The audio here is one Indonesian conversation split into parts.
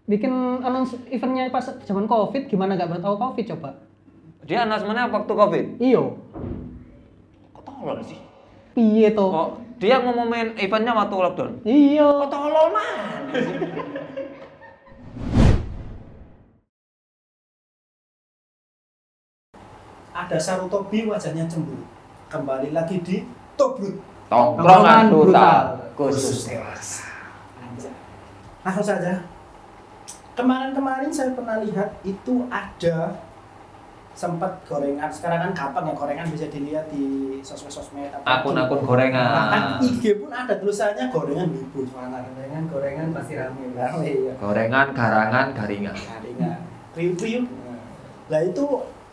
bikin announce eventnya pas zaman Covid gimana nggak tahu Covid coba. Dia announcementnya waktu Covid. Iyo. Kok tolol sih? Piye to? Kok dia ngumumin eventnya waktu lockdown? Iya. Kok tolol man? Ada Sarutobi wajahnya cemburu. Kembali lagi di Tobrut. Tongkrongan brutal khusus dewasa. Langsung saja. Kemarin-kemarin saya pernah lihat itu ada sempat gorengan. Sekarang kan gampang ya gorengan bisa dilihat di sosmed-sosmed. Akun-akun gorengan. Bahkan IG pun ada tulisannya gorengan ibu. Gorengan pasti rame. Rame ya. Gorengan, garangan, garingan. Gorengan. Review. Lah itu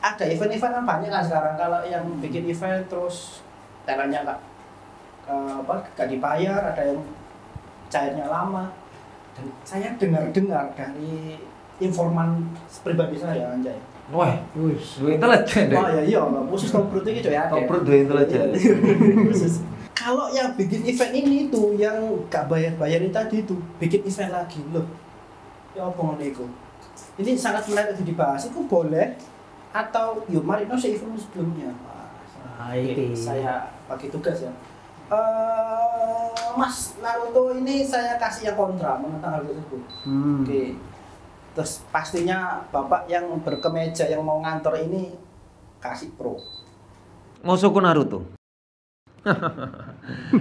ada event-event kan banyak kan sekarang. Kalau yang bikin event terus tenannya nggak dibayar, ada yang cairnya lama. Dan saya dengar-dengar dari informan pribadi saya Anjay. Wah, lu intelijen deh. Oh ya iya, khusus Tobrut ini ya. Tobrut dua intelijen. Khusus. Kalau yang bikin event ini tuh yang gak bayar-bayarin tadi itu bikin event lagi loh. Ya apa ngono iku? Ini sangat menarik untuk dibahas. Itu boleh atau yuk mari no event sebelumnya. Oke, saya bagi tugas ya. Mas Naruto ini saya kasih yang kontra menentang hal tersebut. Oke. Terus pastinya Bapak yang berkemeja yang mau ngantor ini kasih pro. Musuhku Naruto.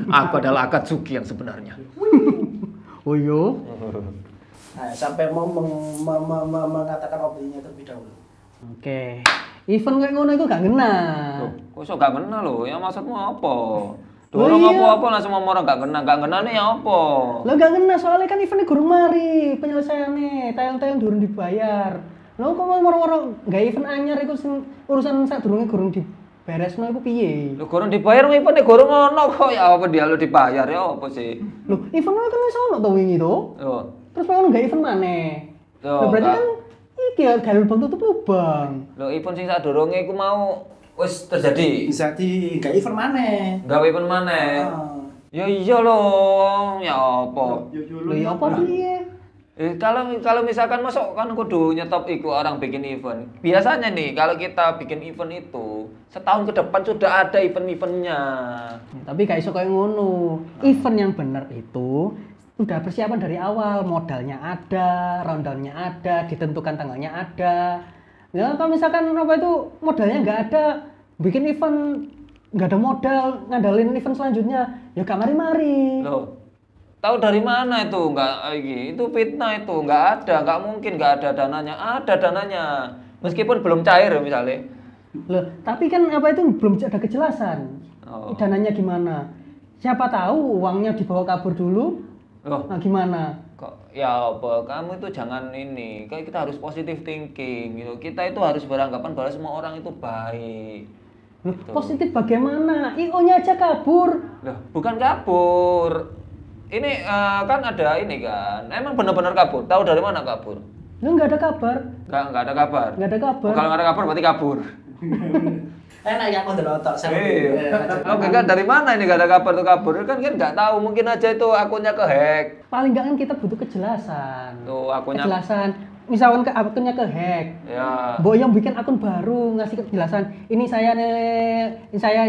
Aku adalah Akatsuki yang sebenarnya. Oh yo. Nah, sampai mau mengatakan opininya terlebih dahulu. Oke. Event kayak ngono iku gak ngena. Kok iso gak kena lho? Ya maksudmu apa? Oh, Dorong iya. apa-apa langsung ngomong orang gak kena. Gak kena nih ya apa? Lo gak ngena soalnya kan eventnya gurung mari penyelesaiannya, tayang-tayang durung dibayar. Lo kok mau moro-moro gak event anyar iku sing urusan sak durunge gurung diberesno iku piye? Lu gorong dibayar eventnya gorong ono kok ya apa dia lu dibayar ya apa sih? Loh, eventnya kan wis ono to wingi to. Yo. Terus pengen gak event maneh. Loh, Lah berarti Kak. kan iki ya gawe lubang tutup lubang. Lo event sing sadurunge iku mau wis terjadi. Bisa di gak event maneh. Gawe event maneh. Ah. Ya iya loh, ya apa? Lho ya apa piye? Kalau misalkan masuk kan kudu nyetop iku orang bikin event. Biasanya nih kalau kita bikin event itu setahun ke depan sudah ada event-eventnya. Ya, tapi gak iso kayak ngono. Event yang bener itu udah persiapan dari awal, modalnya ada, rundownnya ada, ditentukan tanggalnya ada. Ya kalau misalkan apa itu modalnya nggak ada, bikin event nggak ada modal, ngandalin event selanjutnya, ya gak mari-mari. Loh, tahu dari mana itu? Enggak itu fitnah itu, enggak ada, enggak mungkin enggak ada dananya. Ada dananya. Meskipun belum cair misalnya. Loh, tapi kan apa itu belum ada kejelasan. Oh. Dananya gimana? Siapa tahu uangnya dibawa kabur dulu. Loh, Nah, gimana? kok ya apa? Kamu itu jangan ini. Kayak kita harus positive thinking gitu. Kita itu harus beranggapan bahwa semua orang itu baik. Loh, Gitu. positif bagaimana? IO-nya aja kabur. Loh, bukan kabur. Ini kan ada ini kan. Emang benar-benar kabur. Tahu dari mana kabur? Loh, nggak ada kabar. Enggak ada kabar. Nggak ada kabar. Oh, kalau nggak ada kabar berarti kabur. Enak ya aku otak saya. Iya. Oke kan dari mana ini gak ada kabar tuh kabur? Kan nggak tahu, mungkin aja itu akunnya kehack. Paling nggak kan kita butuh kejelasan. Tuh akunnya. Kejelasan. Misalkan akunnya kehack. Ya. Mbok yang bikin akun baru ngasih kejelasan. Ini saya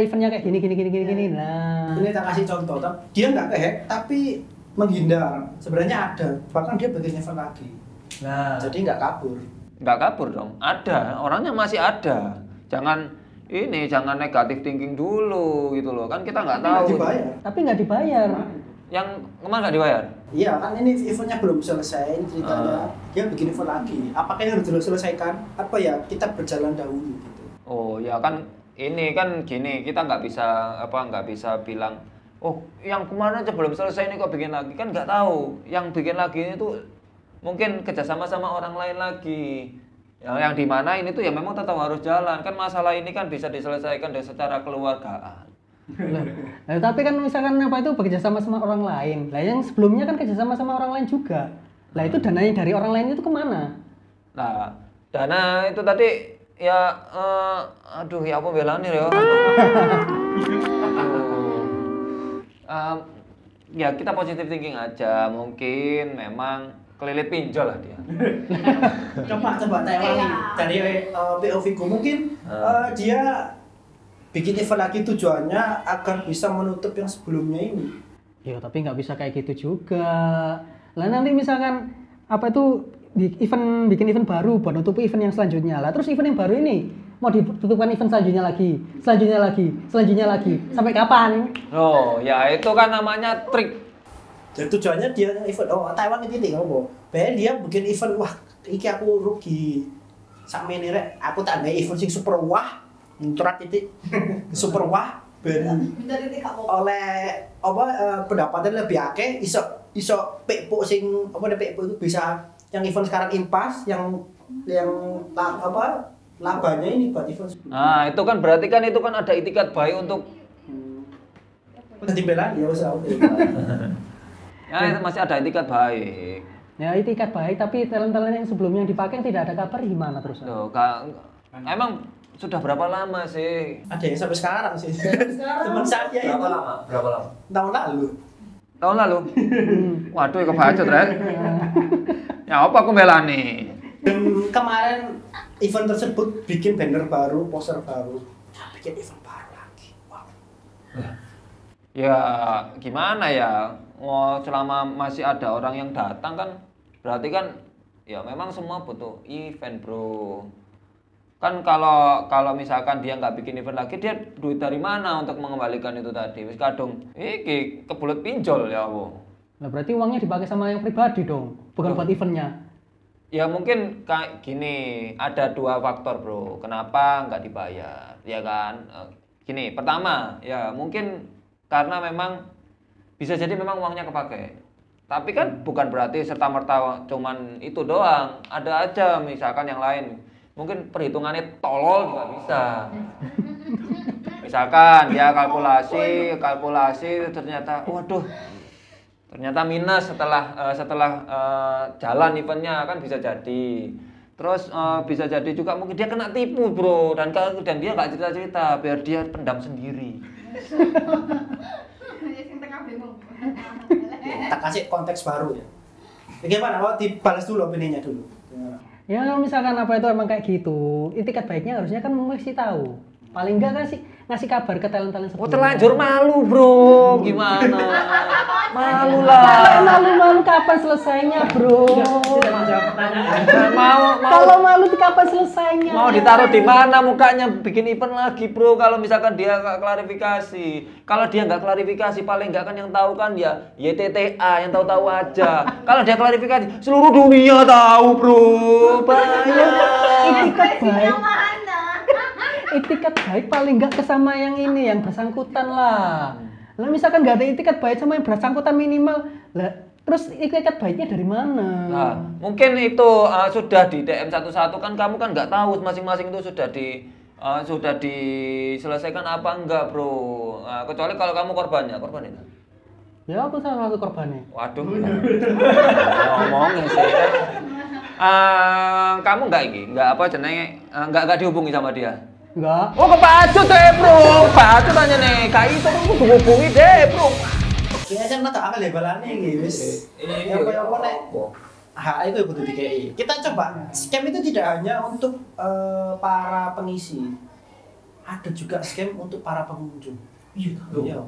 eventnya kayak gini. Nah. Ini tak kasih contoh, dia nggak kehack tapi menghindar. Sebenarnya ada, bahkan dia bikin event lagi. Nah. Jadi nggak kabur. Nggak kabur dong. Ada, orangnya masih ada. Jangan negatif thinking dulu gitu loh. Kan kita nggak Tapi tahu. nggak dibayar. Tapi nggak dibayar. Yang kemana nggak dibayar? Iya kan ini eventnya belum selesai ceritanya. Dia bikin event lagi. Apakah ini harus diselesaikan? Apa ya kita berjalan dahulu gitu. Oh ya kan ini kan gini, kita nggak bisa bilang oh yang kemarin aja belum selesai ini kok bikin lagi, kan nggak tahu. Yang bikin lagi itu mungkin kerjasama sama orang lain lagi. Yang di mana ini tuh ya memang tetap harus jalan. Kan masalah ini kan bisa diselesaikan dari secara keluargaan. Nah, tapi kan misalkan apa itu bekerja sama orang lain. Lah yang sebelumnya kan kerja sama orang lain juga. Lah itu dananya dari orang lain itu kemana? Nah, dana itu tadi ya aduh ya apa belani ya. Ya kita positive thinking aja. Mungkin memang kelilit pinjol lah dia. Coba Taiwan nih dari POV ku mungkin dia bikin event lagi tujuannya agar bisa menutup yang sebelumnya ini. Ya tapi nggak bisa kayak gitu juga. Lah nanti misalkan apa itu bikin event baru buat nutupi event yang selanjutnya. Lah terus event yang baru ini mau ditutupkan event selanjutnya lagi sampai kapan? Oh, ya itu kan namanya trik. Jadi tujuannya dia event Taiwan ini nih ngopo. Bayar dia bikin event wah iki aku rugi. Sakmene rek aku tak gawe event sing super wah. Muncrat titik super wah ben oleh apa pendapatan lebih akeh iso pekpo sing apa pekpo itu bisa yang event sekarang impas yang apa labanya ini buat event. Nah, itu kan berarti kan itu kan ada itikat baik untuk udah dibelan ya wis ya itu masih ada itikat baik. Ya itikat baik tapi talent-talent yang sebelumnya dipakai tidak ada kabar gimana terus? Loh, emang sudah berapa lama sih? Ada yang sampai sekarang sih. Teman saya itu. Berapa lama? Tahun lalu. Tahun lalu? Waduh, kebacut, Ren. Ya apa aku belani? Dan kemarin event tersebut bikin banner baru, poster baru. Bikin event baru lagi. Wow. Ya gimana ya? Selama masih ada orang yang datang kan berarti kan ya memang semua butuh event, Bro. Kan kalau misalkan dia nggak bikin event lagi, dia duit dari mana untuk mengembalikan itu tadi? Wis kadung iki kebulet pinjol ya, Bu. Nah, berarti uangnya dipakai sama yang pribadi dong, bukan buat eventnya. Ya mungkin kayak gini, ada dua faktor, Bro. Kenapa nggak dibayar? Ya kan? Gini, pertama, ya mungkin karena memang bisa jadi memang uangnya kepake. Tapi kan bukan berarti serta-merta cuman itu doang. Ada aja misalkan yang lain. Mungkin perhitungannya tolol juga bisa. Misalkan dia kalkulasi ternyata waduh. Ternyata minus setelah jalan eventnya kan bisa jadi. Terus bisa jadi juga mungkin dia kena tipu, Bro, dan dia nggak cerita-cerita biar dia pendam sendiri. Tak kasih konteks baru ya. Bagaimana? Oh, dibalas dulu opininya dulu. Ya kalau misalkan apa itu emang kayak gitu, itikat baiknya harusnya kan mesti tahu. Paling enggak ngasih kabar ke talent-talent Oh, terlanjur malu, Bro. Gimana? Malu lah. Malu kapan selesainya, Bro? Tidak menjawab pertanyaan. Kalau malu kapan selesainya? Mau ditaruh di mana mukanya bikin event lagi, Bro? Kalau misalkan dia nggak klarifikasi. Kalau dia nggak klarifikasi, paling nggak kan yang tahu kan ya YTTA, yang tahu-tahu aja. Kalau dia klarifikasi, seluruh dunia tahu, Bro. Bahaya. Itikat baik paling nggak ke sama yang ini, yang bersangkutan lah. Lah misalkan nggak ada itikat baik sama yang bersangkutan minimal, lah terus itikat baiknya dari mana? Nah, mungkin itu sudah di DM satu-satu kan kamu kan nggak tahu masing-masing itu sudah diselesaikan apa enggak, Bro. Kecuali kalau kamu korban itu. Ya aku salah satu korbannya. Waduh. Ngomongin sih. Kamu nggak apa jenenge nggak dihubungi sama dia? Enggak. Oh, kepacut deh, Bro. Kepacut aja nih. Kayak itu kan kudu hubungi deh, Bro. Kayaknya saya nggak tahu akal lebalannya gitu, wis. Yang apa nek? Itu kudu dikei. Kita coba. Scam itu tidak hanya untuk para pengisi. Ada juga scam untuk para pengunjung. Iya.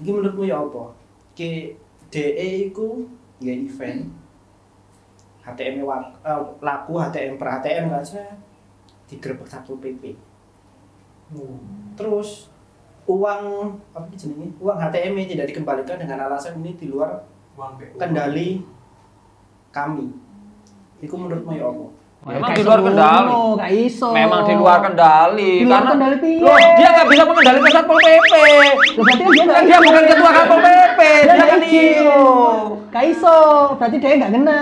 Ini menurutmu ya apa? DE itu ya event. HTM laku HTM per HTM nggak sih? Digerebek Satpol PP. Terus uang apa jenenge? Uang HTM tidak dikembalikan dengan alasan ini di luar kendali kami. Iku menurutmu ya apa? Memang di luar kendali. Gak iso. Memang di luar kendali. Di luar Karena kendali piye? loh, dia nggak bisa mengendalikan Satpol PP. Loh, berarti kan Dia bukan ketua Satpol PP. Dia kan iyo. Gak iso. Berarti dia nggak kena.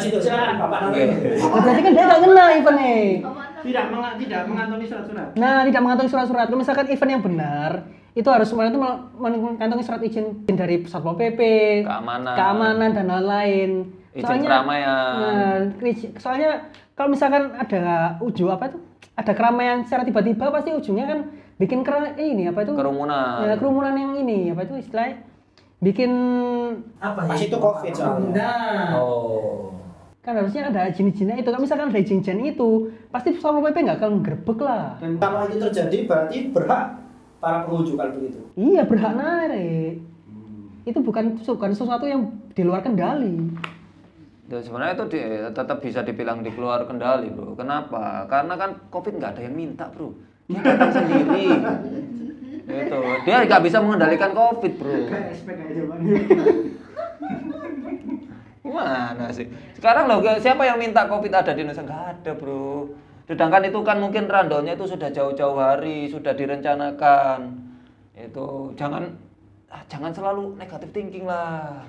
Silakan Bapak Nuri. Berarti kan dia nggak kena eventnya. Tidak mengantongi surat-surat. Nah, tidak mengantongi surat-surat. Kalau misalkan event yang benar, itu harus sebenarnya mengantongi surat izin dari Satpol PP, keamanan dan lain-lain. Izin keramaian. Nah, soalnya kalau misalkan ada ada keramaian secara tiba-tiba pasti ujungnya kan bikin kerumunan yang ini apa itu istilahnya bikin Apa pas itu COVID soalnya. Nah, Oh. kan harusnya ada izin-izinnya itu. Kan misalkan ada izin itu, pasti Satpol PP nggak akan gerbek lah. Dan kalau itu terjadi berarti berhak para pengunjung kalau begitu. Iya, berhak narik. Itu bukan sesuatu yang di luar kendali. Ya, sebenarnya itu tetap bisa dibilang di luar kendali, bro. Kenapa? Karena kan COVID nggak ada yang minta, bro. Dia datang sendiri. Itu dia nggak bisa mengendalikan COVID, bro. Gimana sih? Sekarang loh, siapa yang minta COVID ada di Indonesia? Nggak ada, bro. Sedangkan itu kan mungkin randolnya itu sudah jauh-jauh hari, sudah direncanakan. Itu jangan selalu negatif thinking lah.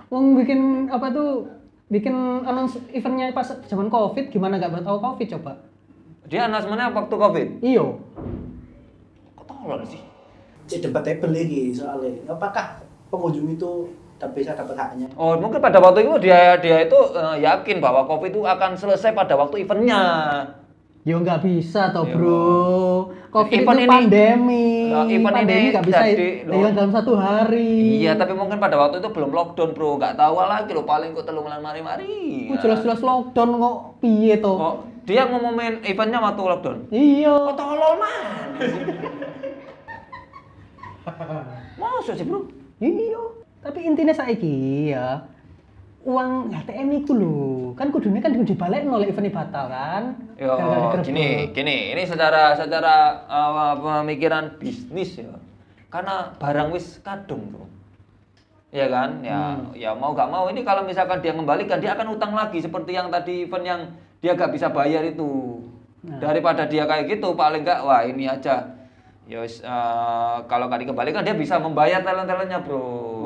Wong bikin apa tuh? Bikin announce eventnya pas zaman COVID, gimana nggak tahu COVID coba? Dia announcementnya waktu COVID. Iyo. Kok tolol sih? Debatable lagi soalnya. Apakah pengunjung itu bisa dapat haknya? Oh, mungkin pada waktu itu dia itu yakin bahwa COVID itu akan selesai pada waktu eventnya. Ya nggak bisa toh Yo. bro. COVID Event itu ini- pandemi. Nah, event pandemi ini nggak bisa jadi, hilang dalam 1 hari. Iya, tapi mungkin pada waktu itu belum lockdown, bro. Nggak tahu lagi lo paling kok telu mari-mari. Jelas-jelas lockdown kok piye toh? Oh, dia ngumumin eventnya waktu lockdown. Iya. Kok tolol man? Masa sih, bro? Iya. Tapi intinya saiki ya uang HTM itu lho, kan kudune kan dibalekno oleh event batal kan. Yo, Gara-gara digerebek. gini, ini secara pemikiran bisnis ya. Karena barang wis kadung, bro. Iya kan? Ya mau gak mau ini kalau misalkan dia kembalikan dia akan utang lagi seperti yang tadi event yang dia gak bisa bayar itu. Daripada dia kayak gitu paling gak wah ini aja. Ya wis, kalau gak dikembalikan dia bisa membayar talent-talentnya, bro.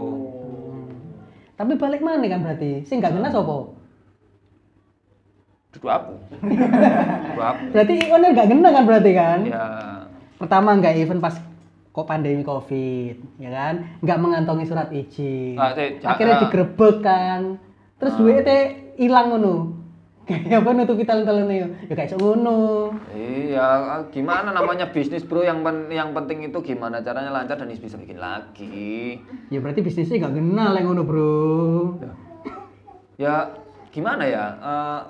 Tapi balik mana kan berarti? Sing gak kena sapa? Duduk aku. Duduk aku. Berarti owner gak kena kan berarti kan? Ya. Pertama nggak event pas kok pandemi COVID, ya kan? Nggak mengantongi surat izin. Akhirnya digerebek kan. Terus duitnya hilang ngono. Kayak apa nutupi talent-talentnya yo? Ya kayak ngono. Iya, gimana namanya bisnis, bro? Yang penting itu gimana caranya lancar dan bisa bikin lagi. Ya berarti bisnisnya nggak kenal yang ngono, Bro. Ya gimana ya?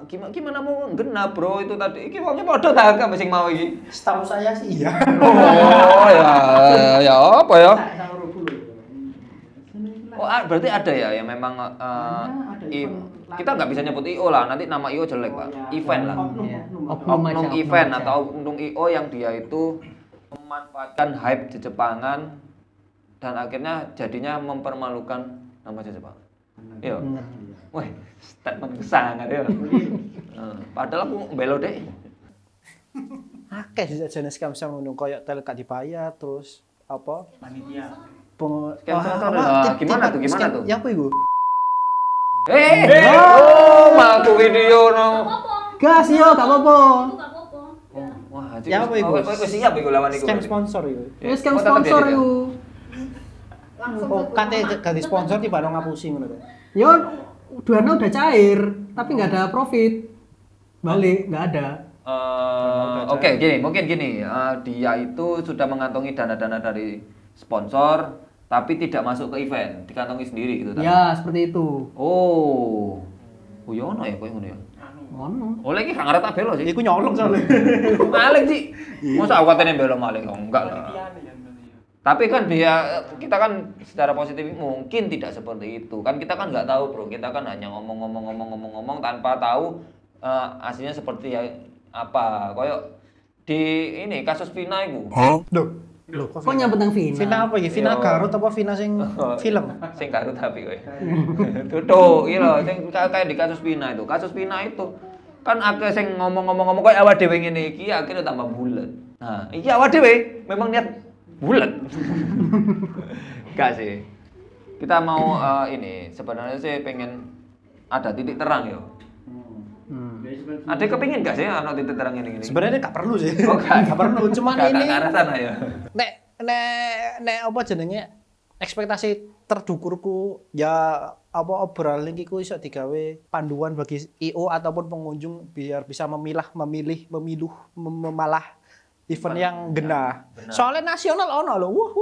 Gimana mau genap, bro? Itu tadi iki wongnya padha ta gak sing mau iki. Setahu saya sih iya. Oh ya apa ya? Oh, berarti ada ya yang memang kita nggak bisa nyebut IO lah, nanti nama IO jelek, Pak. Event lah. Oknum event atau oknum IO yang dia itu memanfaatkan hype di Jepangan dan akhirnya jadinya mempermalukan nama Jepang. Iya. Wah, statement sangat ya. Padahal aku belo deh. Akeh jenis scam ngono koyo tel gak dibayar terus apa? Panitia. Gimana tuh? Ya apa iku? Maku video no. Gas yo, gak apa-apa. Wah, Ya apa iku? Kok siap iku lawan iku. Scam sponsor iku. Wis kan sponsor iku. Oh, kate ganti sponsor tiba ngapusi ngono to. Yo, duana udah cair, tapi nggak ada profit. Balik, nggak ada. Oke, mungkin gini, dia itu sudah mengantongi dana-dana dari sponsor, tapi tidak masuk ke event, dikantongi sendiri gitu. Ya, seperti itu. Oh, ya ono ya, koyo ngono ya. Ono. Oleh iki gak ngarep tak belo sih. Iku nyolong soalnya. Maling sih. Masa aku katanya belo maling? Oh, enggak lah. Tapi kan kita kan secara positif mungkin tidak seperti itu. Kan kita kan nggak tahu, bro. Kita kan hanya ngomong tanpa tahu aslinya seperti apa. Koyok di ini kasus Vina itu. Loh, Kok nyambut nang Vina? Vina apa ya? Vina Yo. Garut apa Vina sing film? Sing Garut tapi kowe. Tutuk iki lho sing kayak di kasus Vina itu. Kasus Vina itu kan akeh sing ngomong koyo awak dhewe ngene iki akhirnya tambah bulet. Nah, iki awak dhewe memang niat bulet. Enggak sih. Kita mau ini sebenarnya sih pengen ada titik terang ya. Ada kepingin gak sih anak titik terang ini? Sebenarnya gak perlu sih. Oh, Gak perlu, cuman Gak ini ke arah sana ya. nek apa jenenge ekspektasi terdukurku ya apa obrolan iki ku iso digawe panduan bagi IO ataupun pengunjung biar bisa memilih memalah event yang genah. Benar. Soalnya nasional ono lho. Wah.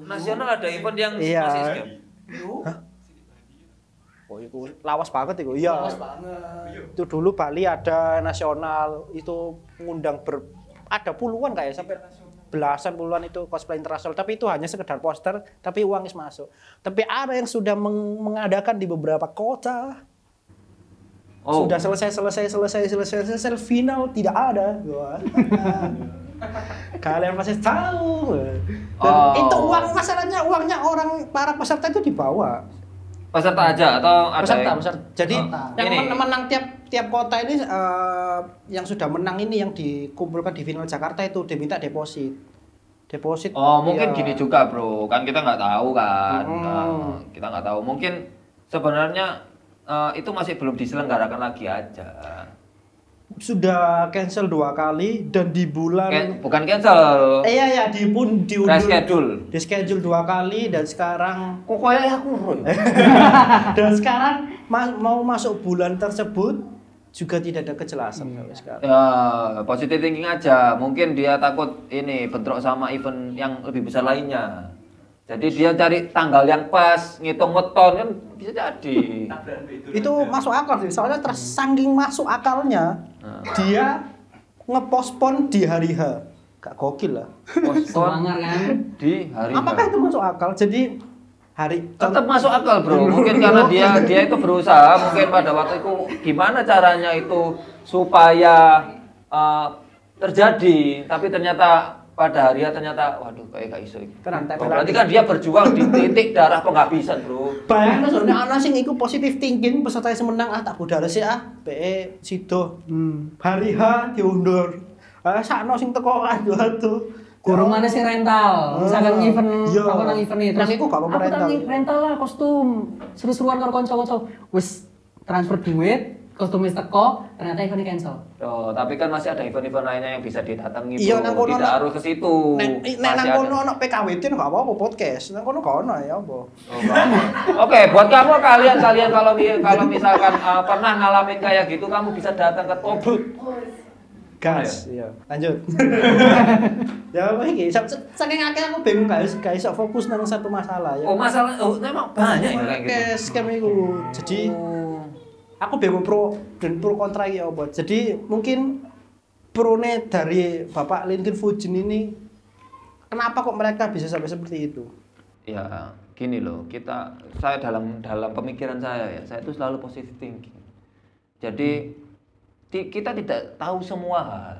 Nasional ada event yang Iya. masih skip. Oh, itu lawas banget itu. Iya. Lawas banget. Itu dulu Bali ada nasional, itu mengundang ada puluhan kayak sampai belasan puluhan itu cosplay internasional, tapi itu hanya sekedar poster, tapi uang masuk. Tapi ada yang sudah mengadakan di beberapa kota. Oh. Sudah selesai final tidak ada. Wah. Kalian pasti tahu. Dan itu uang masalahnya uangnya orang para peserta itu dibawa. Peserta aja atau ada Peserta. Jadi yang Ini. menang tiap kota ini yang sudah menang ini yang dikumpulkan di final Jakarta itu diminta deposit. Oh, mungkin iya. gini juga, Bro. Kan kita nggak tahu kan. Mm. Nah, kita nggak tahu. Mungkin sebenarnya itu masih belum diselenggarakan lagi aja. Sudah cancel 2 kali dan di bulan Bukan cancel. iya diundur. Reschedule. Di schedule 2 kali dan sekarang Kok kayak aku, Bro? dan sekarang mau masuk bulan tersebut juga tidak ada kejelasan sampai sekarang. Ya, positive thinking aja. Mungkin dia takut ini bentrok sama event yang lebih besar lainnya. Jadi dia cari tanggal yang pas, ngitung weton kan bisa jadi. Itu masuk akal sih, soalnya saking masuk akalnya dia ngepospon di hari H. Gak gokil lah. Postpone Semangat kan? di hari Apakah H. itu masuk akal? Jadi hari Tetap masuk akal, Bro. Mungkin karena dia itu berusaha, mungkin pada waktu itu gimana caranya itu supaya terjadi, tapi ternyata pada hari ternyata waduh kayak gak iso. Tenang, Oh, berarti kan dia berjuang di titik darah penghabisan, Bro. bayangkan soalnya anak sing iku positif thinking peserta yang menang tak budal sih PE sido. Hari H diundur. Sakno sing teko aduh. Kurung mana sih rental? Misalkan event Iya. apa nang event itu. Nang iku gak apa-apa Aku rental. rental lah kostum. Seru-seruan karo kanca-kanca. Wis transfer duit, kostumnya teko, ternyata eventnya cancel. Oh, tapi kan masih ada event-event lainnya yang bisa didatangi, Bro. Iya, nang kono Tidak ono- harus ke situ. Nek nang Masih kono ada. ono PKWT gak apa-apa podcast. Nang kono gak ono ya apa. Oh, Oke, buat kamu kalian kalau misalkan pernah ngalamin kayak gitu, kamu bisa datang ke Tobruk. Gas, iya. Lanjut. Ya apa iki? Saking akeh aku bingung gak iso fokus nang satu masalah ya. Oh, masalah memang banyak ya kayak gitu. Oke, scam iku. Jadi aku bingung pro dan pro kontra iki apa. Jadi mungkin pro-ne dari Bapak Linkin Fujin ini kenapa kok mereka bisa sampai seperti itu? Ya, gini loh, saya dalam pemikiran saya itu selalu positive thinking. Jadi kita tidak tahu semua hal,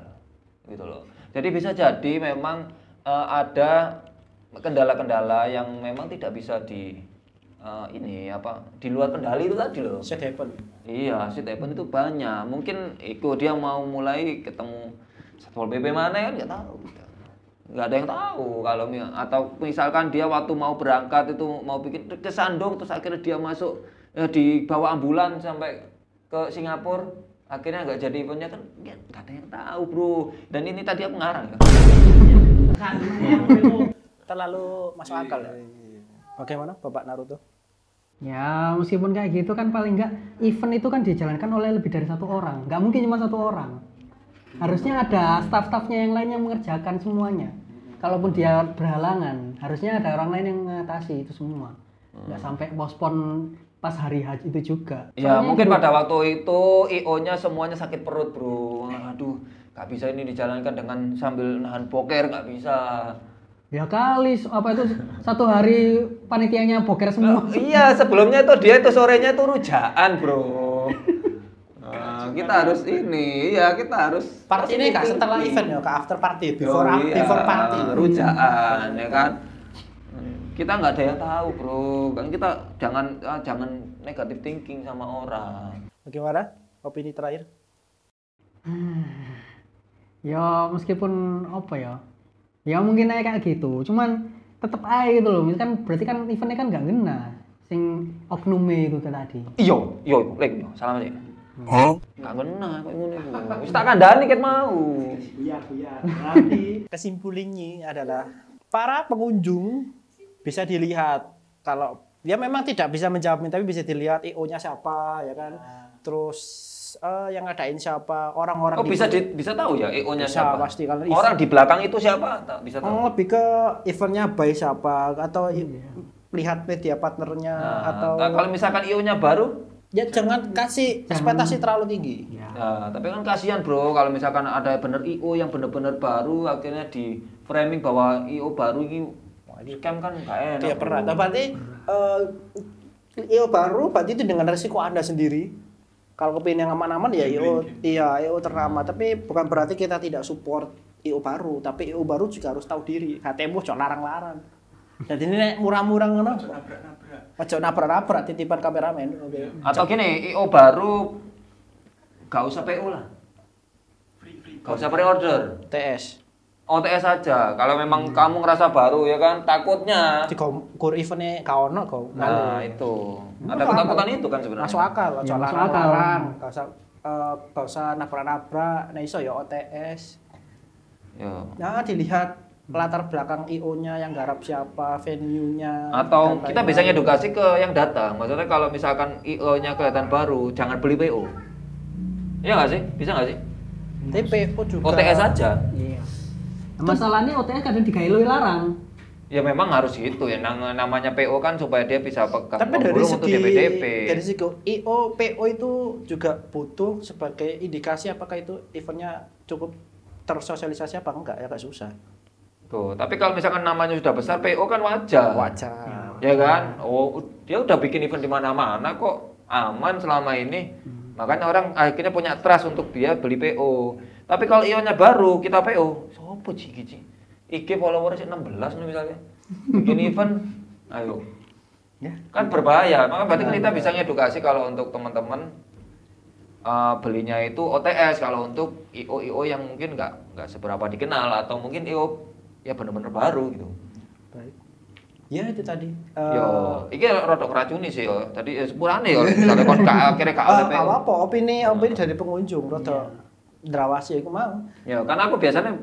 gitu loh. Jadi bisa jadi memang ada kendala-kendala yang memang tidak bisa di luar kendali itu tadi loh. Shit happen. Iya, shit happen itu banyak. Mungkin itu dia mau mulai ketemu Satpol PP mana kan nggak tahu. Nggak ada yang tahu atau misalkan dia waktu mau berangkat itu mau bikin kesandung terus akhirnya dia masuk dibawa ambulan sampai ke Singapura akhirnya nggak jadi eventnya kan nggak ada yang tahu, Bro. Dan ini tadi aku ngarang ya. Terlalu masuk akal ya. Bagaimana Bapak Naruto? Ya meskipun kayak gitu kan paling enggak event itu kan dijalankan oleh lebih dari 1 orang. Nggak mungkin cuma 1 orang. Harusnya ada staff-staffnya yang lain yang mengerjakan semuanya. Kalaupun dia berhalangan, harusnya ada orang lain yang mengatasi itu semua. Nggak sampai pospon pas hari haji itu juga. Ya Soalnya mungkin itu- pada waktu itu IO-nya semuanya sakit perut, Bro. Aduh, nggak bisa ini dijalankan dengan sambil nahan boker, nggak bisa. Ya kali apa itu 1 hari panitianya boker semua. Iya, sebelumnya itu dia itu sorenya itu rujaan, Bro. Nah, kita harus kita harus Party ini kak setelah event ya, ke after party, before Oh, iya, before party. rujaan ya kan. Kita nggak ada yang tahu, Bro. Kan kita jangan negatif thinking sama orang. Bagaimana? Opini terakhir? Ya meskipun apa ya, ya mungkin aja kayak gitu. Cuman tetep aja gitu loh. Misalkan berarti kan eventnya kan nggak ngena. Sing oknume itu kan tadi. Iyo, lek, salam aja. Nggak kena, kok ngono iku. Wis tak kandhani ket mau. Iya. Berarti kesimpulannya adalah para pengunjung bisa dilihat kalau dia memang tidak bisa menjawab tapi bisa dilihat IO-nya siapa ya kan. Terus yang ngadain siapa, orang-orang Oh, bisa tahu ya IO-nya Bisa, siapa? pasti. Kalau Orang di belakang itu siapa? Bisa tahu. lebih ke eventnya by siapa atau lihat media partnernya atau Kalau misalkan IO-nya baru, ya jangan kasih ekspektasi terlalu tinggi. Ya. nah, tapi kan kasihan bro, kalau misalkan ada bener IO yang bener-bener baru, akhirnya di framing bahwa IO baru ini scam kan nggak enak. Dia pernah. bro. Nah, berarti IO baru berarti itu dengan resiko Anda sendiri. Kalau kepingin yang aman-aman ya IO ternama, tapi bukan berarti kita tidak support IO baru, tapi IO baru juga harus tahu diri. HTMU jangan larang-larang. Jadi ini nek murah-murah ngono. Ojo nabrak-nabrak titipan kameramen. Atau gini, IO baru gak usah PO lah. Gak usah pre-order. TS. OTS saja. Kalau memang kamu ngerasa baru ya kan, takutnya. Di kur eventnya kau ono kau. Nah, itu. Ada ketakutan itu kan sebenarnya. Masuk akal, ojo Ya, masuk akal. larang-larang. Gak usah nabrak-nabrak. Nah iso ya OTS. Ya. Nah dilihat latar belakang IO-nya yang garap siapa, venue-nya. Atau dan kita bisa lain-lain. ngedukasi ke yang datang. Maksudnya kalau misalkan IO-nya kelihatan baru, jangan beli PO. Iya nggak sih? Bisa nggak sih? TPO juga. OTS aja. Iya. Nah, masalahnya OTS kadang digailoi larang. Ya memang harus gitu ya. Namanya PO kan supaya dia bisa pegang Tapi dari pemulung untuk segi DP-DP. dari segi IO, PO itu juga butuh sebagai indikasi apakah itu eventnya cukup tersosialisasi apa enggak ya, agak susah. Tuh, tapi kalau misalkan namanya sudah besar, PO kan wajar. Wajar. Ya kan? Oh, dia udah bikin event di mana-mana kok aman selama ini. Makanya orang akhirnya punya trust untuk dia beli PO. Tapi kalau IO-nya baru, kita PO. Sopo ciki? IG followersnya 16 nih misalnya. Bikin event, ayo. Ya. Kan berbahaya. Maka berarti kita bisa ngedukasi kalau untuk teman-teman belinya itu OTS, kalau untuk IO yang mungkin nggak seberapa dikenal atau mungkin IO ya benar-benar baru gitu. Baik. Ya itu tadi. Yo, iki rodok racuni sih yo. Tadi sepurane yo misalnya kon akhirnya gak oleh PO. apa opini dari pengunjung rada ndrawasi iku mau. Ya, karena aku biasanya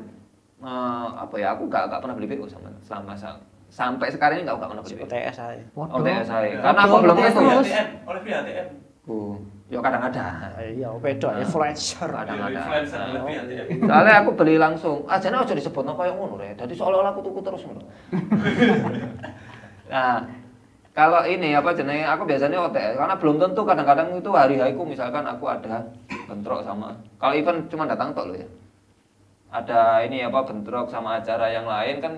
aku gak pernah beli PO sampai sekarang ini gak pernah beli PO. OTS aja. OTS aja. Karena aku belum OTS tahu ya. terus. Oleh pihak ATM. Yo kadang ada. Iya, beda influencer. Kadang ada. Influencer lebih ATM. Soalnya aku beli langsung. Ajane aja disebutno koyo ngono rek. Dadi seolah-olah aku tuku terus ngono. Nah, kalau ini apa jenenge aku biasanya OTS karena belum tentu kadang-kadang itu hari haiku misalkan aku ada bentrok sama. Kalau event cuma datang tok lo ya. Ada ini apa bentrok sama acara yang lain kan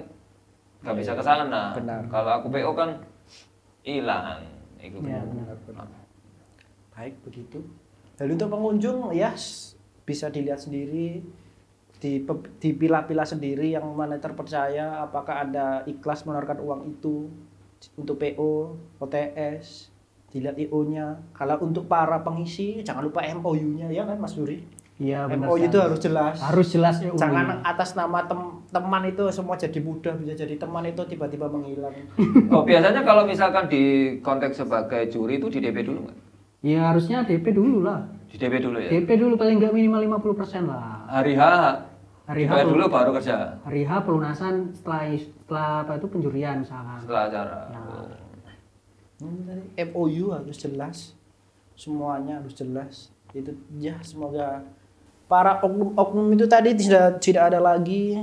nggak bisa ke sana. Benar. Kalau aku PO kan hilang. Itu Ya, benar. Baik begitu. Lalu untuk pengunjung ya bisa dilihat sendiri, dipilah-pilah sendiri yang mana terpercaya, apakah Anda ikhlas mengeluarkan uang itu untuk PO, OTS, dilihat IO-nya. Kalau untuk para pengisi jangan lupa MOU-nya ya kan Mas Duri. Iya, benar. MOU itu harus jelas. harus jelas ya. Jangan atas nama teman itu semua jadi mudah, bisa jadi teman itu tiba-tiba menghilang. Oh, biasanya kalau misalkan di konteks sebagai juri itu di DP dulu nggak? Ya harusnya DP dulu lah. Di DP dulu ya. DP dulu paling nggak minimal 50% lah. Hari H. Hari H dibayar dulu baru kerja. Hari H pelunasan setelah apa itu penjurian misalkan. Setelah acara. MOU harus jelas, semuanya harus jelas. Itu ya semoga para oknum itu tadi tidak ada lagi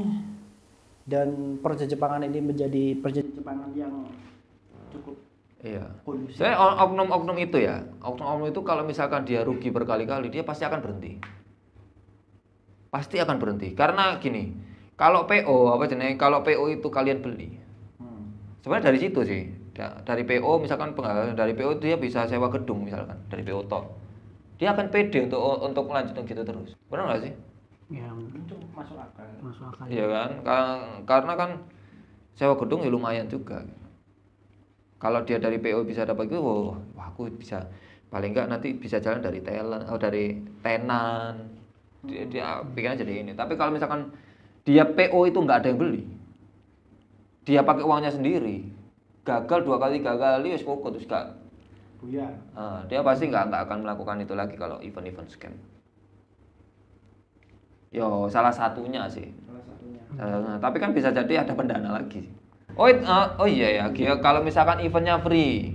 dan perjepangan ini menjadi perjepangan yang cukup Iya. kondusif. Saya oknum-oknum itu ya, oknum-oknum itu kalau misalkan dia rugi berkali-kali, dia pasti akan berhenti. Pasti akan berhenti. Karena gini, kalau PO kalau PO itu kalian beli, sebenarnya dari situ sih. Dari PO misalkan dari PO dia bisa sewa gedung misalkan dari PO top. Dia akan pede untuk melanjutkan gitu terus. Benar nggak sih? Ya, Itu masuk akal. masuk akal. Iya kan? Karena kan sewa gedung ya lumayan juga. Kalau dia dari PO bisa dapat gitu, wah aku bisa paling enggak nanti bisa jalan dari dari tenan. Dia bikinnya jadi ini. Tapi kalau misalkan dia PO itu nggak ada yang beli, dia pakai uangnya sendiri, gagal 2 kali wis pokok terus gak. Buya. Dia pasti nggak akan melakukan itu lagi kalau event-event scam. Yo salah satunya sih. Salah satunya. Tapi kan bisa jadi ada pendana lagi. Oh iya ya, kalau misalkan eventnya free,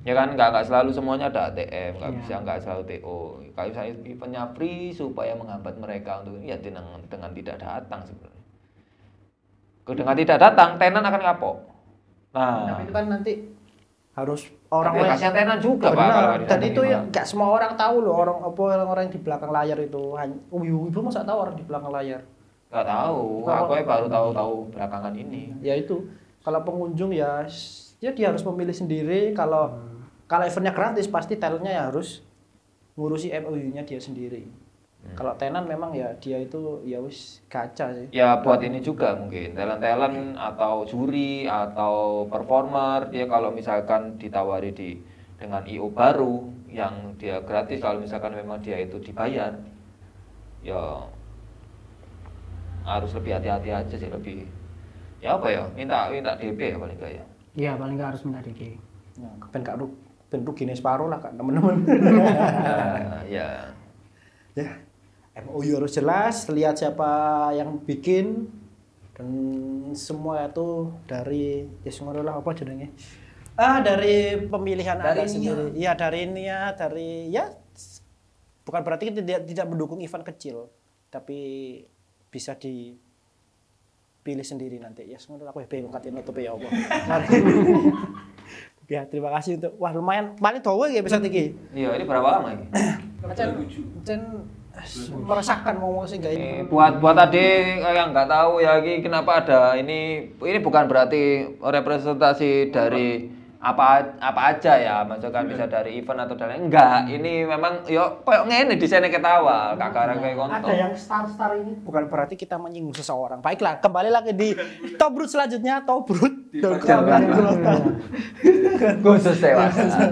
Ya kan nggak selalu semuanya ada ATM, nggak Iya. bisa nggak selalu TO. Kalau misalnya eventnya free supaya menghambat mereka untuk ya dengan tidak datang sebenarnya. Dengan tidak datang, tenan akan kapok. Nah, Tapi itu kan nanti harus orang orang kasihan tenan juga Pak. benar. kalau Dan ditanya itu ya gimana. nggak semua orang tahu loh, orang yang di belakang layar itu. Ibu masa tahu orang di belakang layar? Nggak tahu, Kalau- aku ya baru tahu belakangan ini. Ya itu, kalau pengunjung ya dia harus memilih sendiri. Kalau eventnya gratis pasti talentnya ya harus ngurusi MOU-nya dia sendiri. Kalau tenan memang ya dia itu ya wis gacha sih. Ya buat ini juga mungkin talent atau juri atau performer dia kalau misalkan ditawari dengan IO baru yang dia gratis kalau misalkan memang dia itu dibayar ya harus lebih hati-hati aja sih lebih ya apa ya minta DP ya paling enggak ya. Iya, paling nggak harus minta DP. Nah, ben rugi separuh lah kan teman-teman. Nah, ya Ya, MOU harus jelas, lihat siapa yang bikin dan semua itu dari ya semua lah apa jadinya. Dari pemilihan Dari Anda sendiri. Iya, dari niat, dari ya bukan berarti kita tidak mendukung event kecil, tapi bisa dipilih sendiri nanti. Ya semua aku ya bingung katin nutup ya Allah. Ya, terima kasih untuk wah lumayan paling dawa ya bisa tinggi. iya ini berapa lama ini? Cen merasakan ngomong sih enggak ini. Buat tadi yang nggak tahu ya ini kenapa ada ini bukan berarti representasi dari apa aja ya maksudnya bisa dari event atau dari enggak ini memang yo koyo ngene desainnya ketawa gak karena kayak konto. Ada yang star ini bukan berarti kita menyinggung seseorang. Baiklah, kembali lagi di Tobrut selanjutnya, Tobrut. Khusus dewasa.